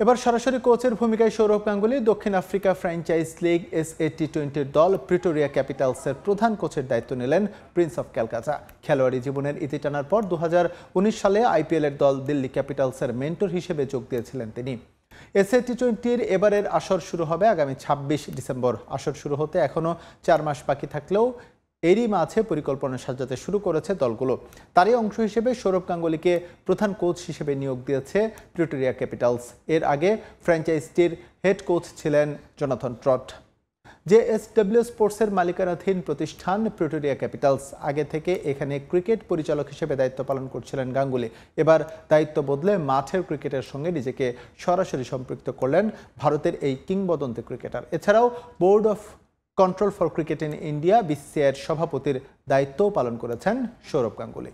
এবার সরাসরি কোচের ভূমিকায় সৌরভ গাঙ্গুলী দক্ষিণ আফ্রিকা ফ্র্যাঞ্চাইজ লিগ SA টি-20 দল প্রিটোরিয়া ক্যাপিটালসের প্রধান কোচের দায়িত্ব নিলেন প্রিন্স অফ ক্যালকাটা। খেলোয়াড়ি জীবনের ইতি টানার পর 2019 সালে IPL-এর দল দিল্লি ক্যাপিটালসের মেন্টর হিসেবে যোগ দিয়েছিলেন তিনি। SA টি-20-র এবারের আসর শুরু হবে আগামী 26 ডিসেম্বর। আসর শুরু হতে এখনও 4 মাস বাকি থাকলেও এরই মাঝে পরিকল্পনা সাজাতে শুরু করেছে দলগুলো। তারই অংশ হিসেবে সৌরভ গাঙ্গুলীকে প্রধান কোচ হিসেবে নিয়োগ দিয়েছে প্রিটোরিয়া ক্যাপিটালস। এর আগে ফ্র্যাঞ্চাইজিটির হেড কোচ ছিলেন জোনাথন ট্রট। JSW স্পোর্টসের মালিকানাধীন প্রতিষ্ঠান প্রিটোরিয়া ক্যাপিটালস। আগে থেকে এখানে ক্রিকেট পরিচালক হিসেবে দায়িত্ব পালন করছিলেন গাঙ্গুলী। এবার দায়িত্ব বদলে মাঠের ক্রিকেটের সঙ্গে নিজেকে সরাসরি সম্পৃক্ত করলেন ভারতের এই কিংবদন্তি ক্রিকেটার। এছাড়াও board of control for cricket in India BCCI-এর সভাপতির দায়িত্বও পালন করেছেন সৌরভ গাঙ্গুলী।